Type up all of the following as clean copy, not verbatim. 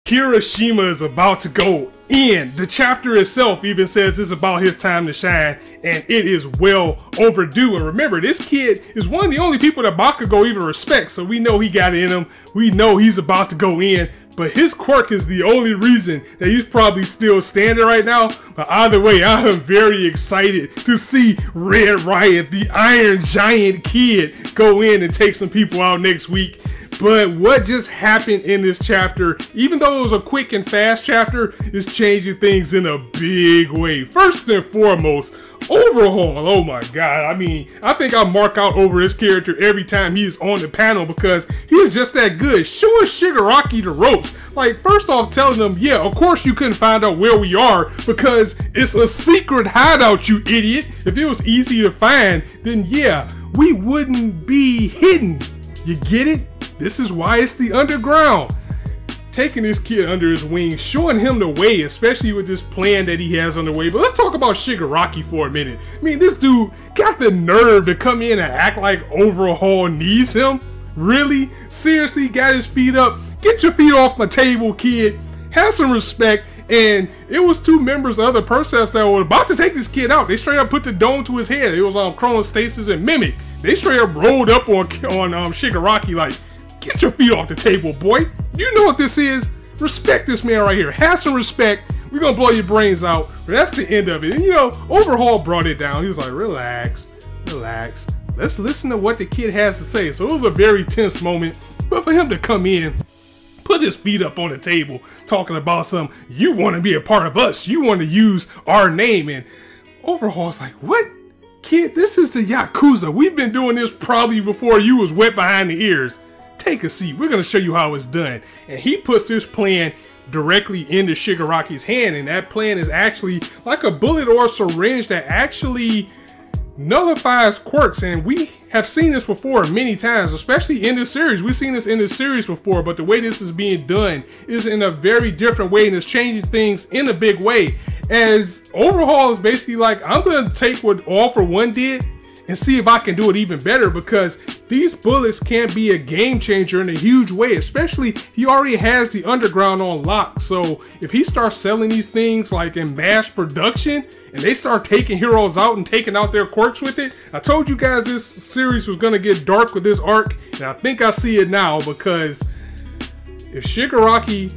Kirishima is about to go in. The chapter itself even says it's about his time to shine, and it is well overdue. And remember, this kid is one of the only people that Bakugo even respects, so we know he got it in him. We know he's about to go in, but his quirk is the only reason that he's probably still standing right now. But either way, I am very excited to see Red Riot, the Iron Giant kid, go in and take some people out next week. But what just happened in this chapter, even though it was a quick and fast chapter, is changing things in a big way. First and foremost, Overhaul. Oh my god. I mean, I think I mark out over his character every time he's on the panel because he is just that good. Showing Shigaraki the ropes. Like, first off, telling them, yeah, of course you couldn't find out where we are because it's a secret hideout, you idiot. If it was easy to find, then yeah, we wouldn't be hidden. You get it? This is why it's the underground. Taking this kid under his wing, showing him the way, especially with this plan that he has on the way. But let's talk about Shigaraki for a minute. I mean, this dude got the nerve to come in and act like Overhaul needs him. Really? Seriously, got his feet up. Get your feet off my table, kid. Have some respect. And it was two members of other Percepts that were about to take this kid out. They straight up put the dome to his head. It was Chronostasis and Mimic. They straight up rolled up on Shigaraki like, get your feet off the table, boy. You know what this is. Respect this man right here. Have some respect. We're going to blow your brains out. But that's the end of it. And you know, Overhaul brought it down. He was like, relax, relax. Let's listen to what the kid has to say. So it was a very tense moment. But for him to come in, put his feet up on the table, talking about some, you want to be a part of us. You want to use our name. And Overhaul's like, what? Kid, this is the Yakuza. We've been doing this probably before you was wet behind the ears. Take a seat. We're going to show you how it's done. And he puts this plan directly into Shigaraki's hand. And that plan is actually like a bullet or a syringe that actually nullifies quirks. And we have seen this before many times, especially in this series. We've seen this in this series before, but the way this is being done is in a very different way, and it's changing things in a big way. As Overhaul is basically like, I'm going to take what All for One did and see if I can do it even better, because these bullets can be a game changer in a huge way, especially he already has the underground on lock. So if he starts selling these things like in mass production and they start taking heroes out and taking out their quirks with it, I told you guys this series was going to get dark with this arc, and I think I see it now, because if Shigaraki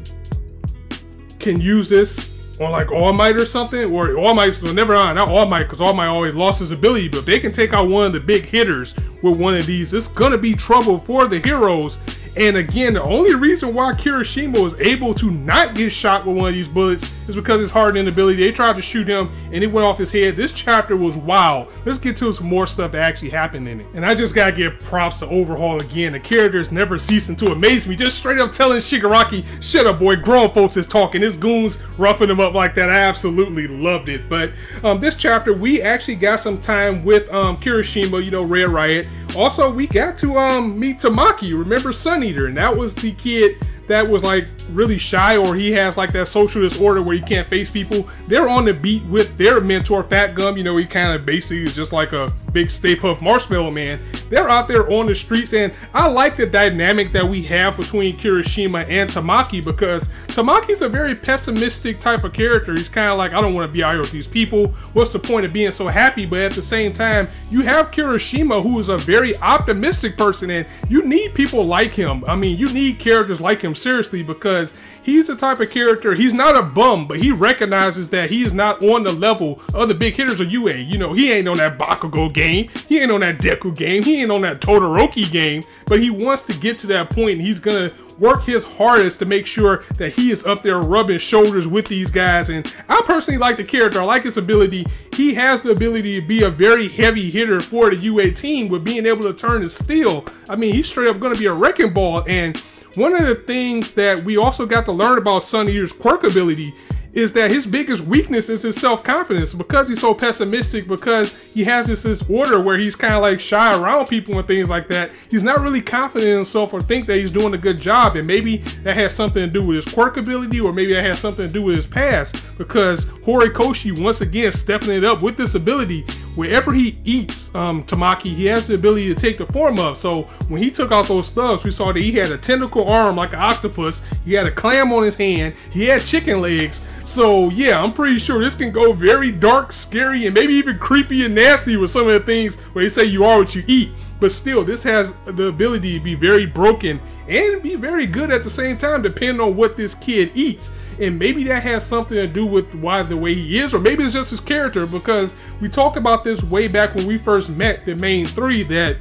can use this on like All Might or something, or All Might, so never mind, not All Might, because All Might always lost his ability, but if they can take out one of the big hitters with one of these, it's gonna be trouble for the heroes. And again, the only reason why Kirishima was able to not get shot with one of these bullets is because his hardened ability. They tried to shoot him and it went off his head. This chapter was wild. Let's get to some more stuff that actually happened in it. And I just gotta give props to Overhaul again. The characters never ceasing to amaze me. Just straight up telling Shigaraki, shut up boy, grown folks is talking. This goon's roughing him up like that. I absolutely loved it. But this chapter, we actually got some time with Kirishima, you know, Red Riot. Also, we got to meet Tamaki, remember Sun Eater, and that was the kid that was like really shy, or he has like that social disorder where he can't face people. They're on the beat with their mentor Fat Gum. You know, he kind of basically is just like a big Stay Puft Marshmallow Man. They're out there on the streets, and I like the dynamic that we have between Kirishima and Tamaki, because Tamaki's a very pessimistic type of character. He's kind of like, I don't want to be out here with these people. What's the point of being so happy? But at the same time, you have Kirishima, who is a very optimistic person, and you need people like him. I mean, you need characters like him, seriously, because he's the type of character, he's not a bum, but he recognizes that he is not on the level of the big hitters of UA. You know, he ain't on that Bakugo game, he ain't on that Deku game, he ain't on that Todoroki game, but he wants to get to that point, and he's gonna work his hardest to make sure that he is up there rubbing shoulders with these guys. And I personally like the character. I like his ability. He has the ability to be a very heavy hitter for the UA team with being able to turn his steel. I mean, he's straight up going to be a wrecking ball. And one of the things that we also got to learn about Sun Eater's quirk ability is that his biggest weakness is his self-confidence, because he's so pessimistic, because he has this disorder where he's kind of like shy around people and things like that. He's not really confident in himself or think that he's doing a good job, and maybe that has something to do with his quirk ability, or maybe that has something to do with his past, because Horikoshi once again stepping it up with this ability. wherever he eats Tamaki, he has the ability to take the form of. So when he took out those thugs, we saw that he had a tentacle arm like an octopus. He had a clam on his hand. He had chicken legs. So yeah, I'm pretty sure this can go very dark, scary, and maybe even creepy and nasty with some of the things where they say you are what you eat. But still, this has the ability to be very broken and be very good at the same time, depending on what this kid eats. And maybe that has something to do with why the way he is, or maybe it's just his character, because we talked about this way back when we first met the main three, that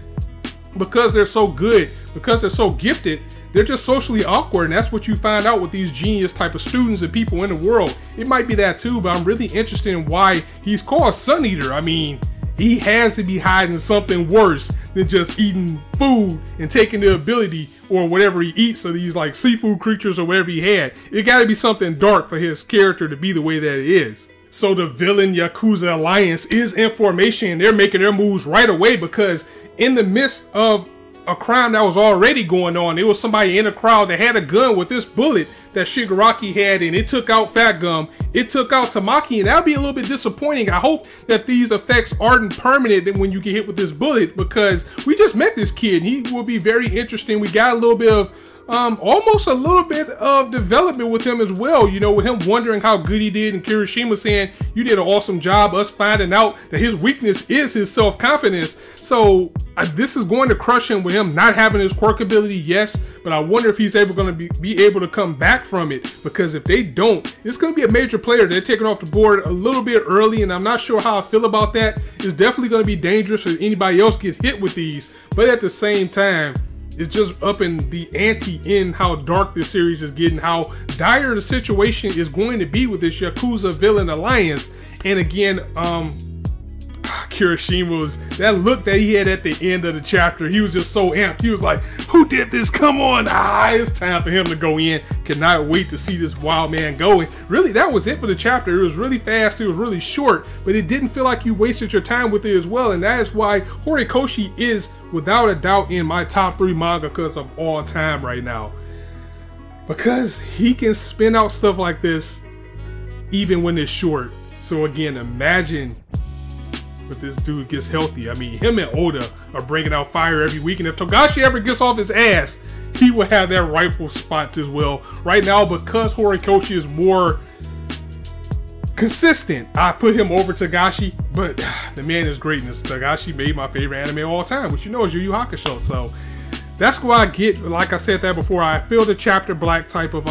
because they're so good, because they're so gifted, they're just socially awkward, and that's what you find out with these genius type of students and people in the world. It might be that too, but I'm really interested in why he's called Sun Eater. I mean, he has to be hiding something worse than just eating food and taking the ability or whatever he eats of these like seafood creatures or whatever he had. It got to be something dark for his character to be the way that it is. So the villain Yakuza Alliance is in formation, and they're making their moves right away, because in the midst of a crime that was already going on, there was somebody in the crowd that had a gun with this bullet that Shigaraki had, and it took out Fat Gum, it took out Tamaki, and that'll be a little bit disappointing. I hope that these effects aren't permanent when you get hit with this bullet, because we just met this kid. He will be very interesting. We got a little bit of almost a little bit of development with him as well, you know, with him wondering how good he did, and Kirishima saying you did an awesome job, us finding out that his weakness is his self-confidence. So this is going to crush him with him not having his quirk ability, yes, but I wonder if he's going to be able to come back from it, because if they don't, it's going to be a major player. They're taking off the board a little bit early, and I'm not sure how I feel about that. It's definitely going to be dangerous if anybody else gets hit with these, but at the same time, it's just upping the ante in how dark this series is getting, how dire the situation is going to be with this Yakuza villain alliance. And again, Kirishima was, that look that he had at the end of the chapter, he was just so amped. He was like, who did this? Come on. It's time for him to go in. Cannot wait to see this wild man go. And really, that was it for the chapter. It was really fast. It was really short, but it didn't feel like you wasted your time with it as well. And that is why Horikoshi is without a doubt in my top 3 mangakas of all time right now, because he can spin out stuff like this even when it's short. So again, imagine if this dude gets healthy. I mean, him and Oda are bringing out fire every week, and if Togashi ever gets off his ass, he will have that rightful spot as well. Right now, because Horikoshi is more consistent, I put him over Togashi, but the man is greatness. Togashi made my favorite anime of all time, which you know is Yu Yu Hakusho. So that's what I get. Like I said that before, I feel the chapter black type of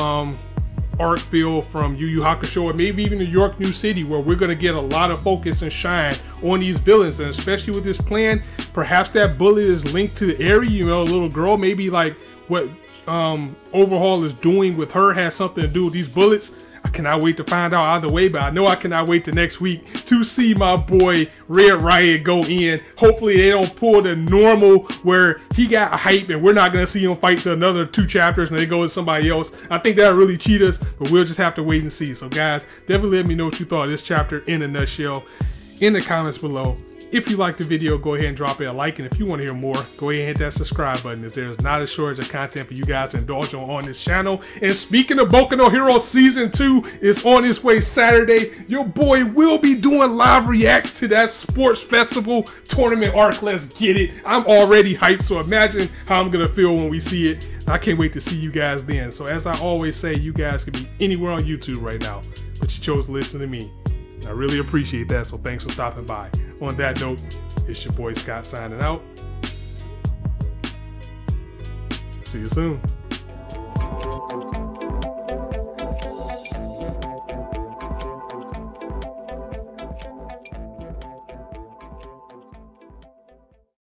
art feel from Yu Yu Hakusho, or maybe even New York New City, where we're going to get a lot of focus and shine on these villains. And especially with this plan, perhaps that bullet is linked to Eri, you know, a little girl. Maybe like what Overhaul is doing with her has something to do with these bullets. I cannot wait to find out either way, but I know I cannot wait to next week to see my boy Red Riot go in. Hopefully they don't pull the normal where he got hype and we're not going to see him fight to another 2 chapters and they go with somebody else. I think that'll really cheat us, but we'll just have to wait and see. So guys, definitely let me know what you thought of this chapter in a nutshell in the comments below. If you liked the video, go ahead and drop it a like, and if you want to hear more, go ahead and hit that subscribe button, as there's not a shortage of content for you guys to indulge on this channel. And speaking of Boku no Hero Season 2 is on its way Saturday. Your boy will be doing live reacts to that sports festival tournament arc. Let's get it. I'm already hyped, so imagine how I'm going to feel when we see it. I can't wait to see you guys then. So as I always say, you guys can be anywhere on YouTube right now, but you chose to listen to me. I really appreciate that, so thanks for stopping by. On that note, it's your boy Scott signing out. See you soon.